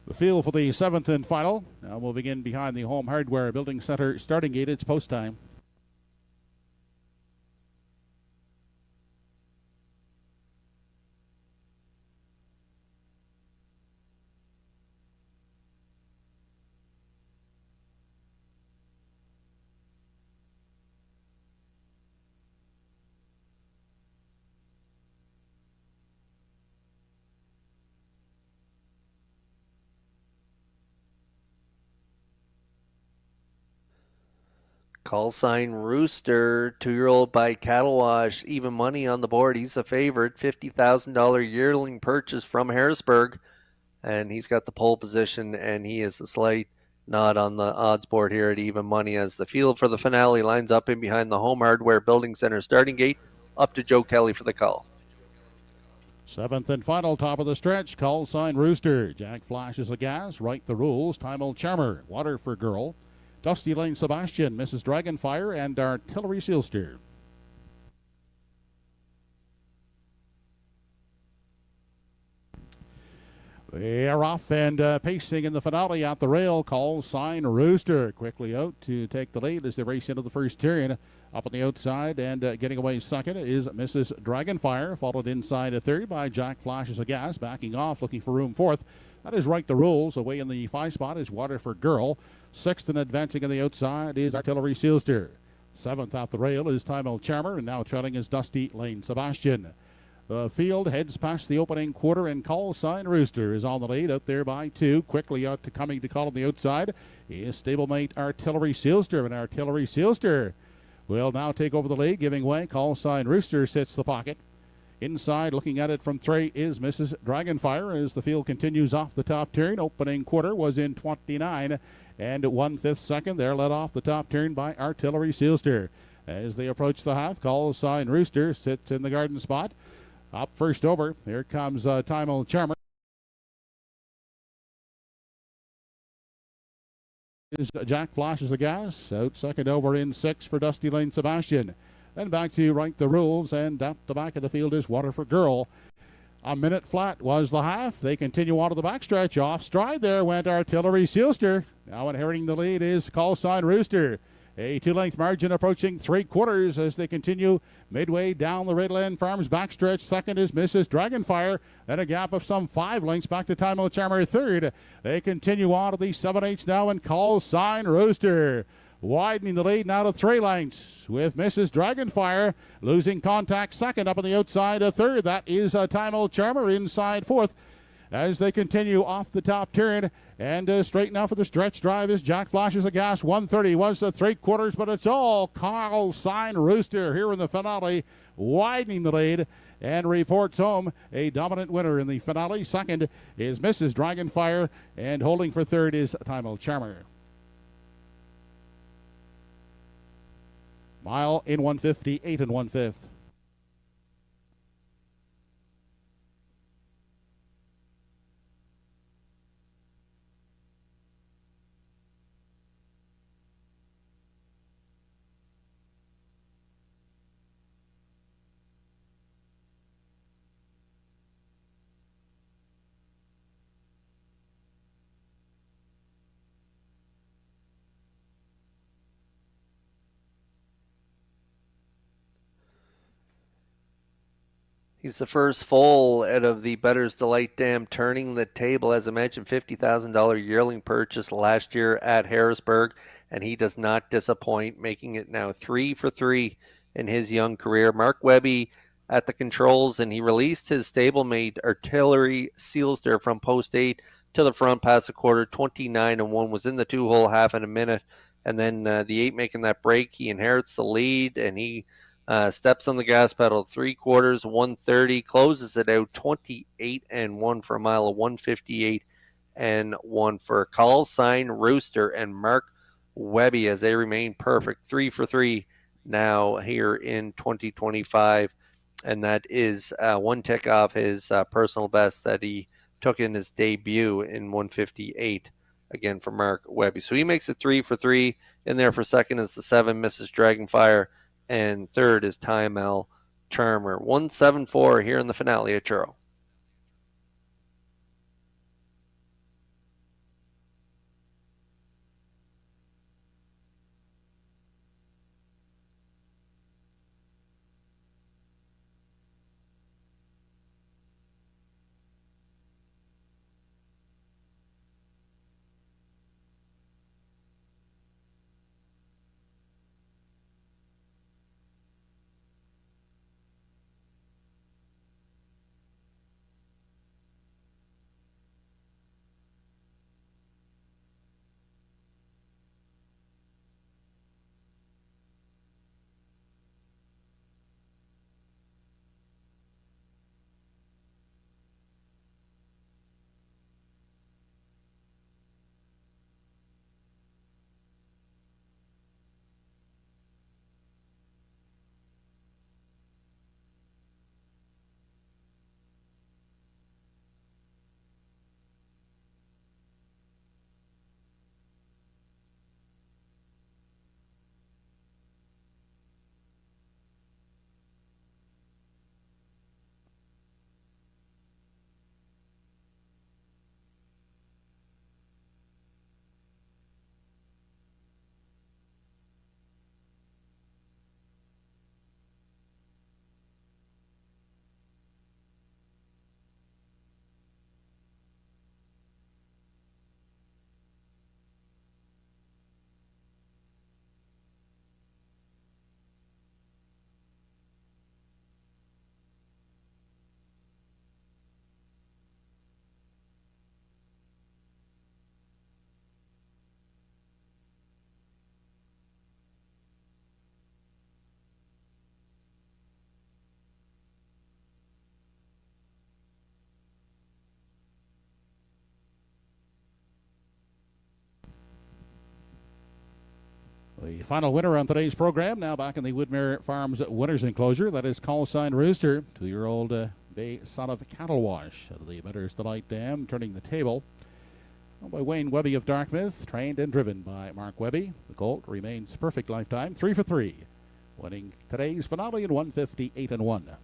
The field for the 7th and final. Now moving in behind the Home Hardware Building Center starting gate. It's post time. Call sign Rooster, 2-year-old by Cattle Wash, even money on the board. He's a favorite, $50,000 yearling purchase from Harrisburg, and he's got the pole position, and he is a slight nod on the odds board here at even money as the field for the finale lines up in behind the Home Hardware Building Center starting gate. Up to Joe Kelly for the call. 7th and final, top of the stretch. Call sign Rooster. Jack flashes the gas. Right the rules. Timel Charmer. Water for Girl. Dusty Lane Sebastian, Mrs. Dragonfire, and Artillery Sealster. They are off and pacing in the finale at the rail. Call sign Rooster. Quickly out to take the lead as they race into the first turn. Up on the outside and getting away second is Mrs. Dragonfire, followed inside a third by Jack Flashes of Gas, backing off, looking for room fourth. That is Right the Rules. Away in the 5 spot is Water for Girl. 6th and advancing on the outside is Artillery Sealster. 7th at the rail is Timel Charmer, and now trailing is Dusty Lane Sebastian. The field heads past the opening quarter, and Call Sign Rooster is on the lead, out there by 2. Quickly out to coming to call on the outside is stablemate Artillery Sealster, and Artillery Sealster will now take over the lead, giving way. Call Sign Rooster sits the pocket. Inside, looking at it from 3 is Mrs. Dragonfire as the field continues off the top turn. Opening quarter was in 29 and 1/5 second. They're led off the top turn by Artillery Sealster. As they approach the half, Call Sign Rooster sits in the garden spot. Up first over, here comes Timel Charmer. Jack Flashes the Gas. Out second over in 6 for Dusty Lane Sebastian. Then back to Right the Rules, and up the back of the field is Water for Girl. A minute flat was the half. They continue on to the backstretch. Off stride there went Artillery Sealster. Now inheriting the lead is Call Sign Rooster. A 2-length margin approaching 3/4 as they continue midway down the Redland Farms backstretch. Second is Mrs. Dragonfire. Then a gap of some 5 lengths back to Timel Charmer third. They continue on to the 7/8 now, and Call Sign Rooster widening the lead now to 3 lengths with Mrs. Dragonfire losing contact second. Up on the outside a third. That is Timel Charmer inside fourth as they continue off the top turn. And straight now for the stretch drive is Jack Flashes of Gas. 130 was the 3/4, but it's all Call Sign Rooster here in the finale, widening the lead and reports home a dominant winner in the finale. Second is Mrs. Dragonfire, and holding for third is Timel Charmer. Mile in 158 and 1/5. He's the first foal out of the Bettor's Delight Dam, turning the table. As I mentioned, $50,000 yearling purchase last year at Harrisburg, and he does not disappoint, making it now 3 for 3 in his young career. Mark Webby at the controls, and he released his stablemate Artillery Sealster from post 8 to the front past the quarter. 29 and 1 was in the 2-hole half in a minute, and then the 8 making that break. He inherits the lead, and he Steps on the gas pedal, 3/4, 130, closes it out 28-1 for a mile of 158-1 for Call Sign Rooster and Mark Webby as they remain perfect, 3 for 3 now here in 2025, and that is one tick off his personal best that he took in his debut in 158 again for Mark Webby. So he makes it 3 for 3. In there for second is the 7 Mrs. Dragonfire, and third is Time L Charmer. 174 here in the finale at Truro. The final winner on today's program, now back in the Woodmere Farms Winners Enclosure. That is Call Sign Rooster, 2-year-old Bay Son of Cattle Wash out of the Better's Delight Dam, turning the table. By Wayne Webby of Dartmouth, trained and driven by Mark Webby. The colt remains perfect lifetime, 3 for 3, winning today's finale in 158-1.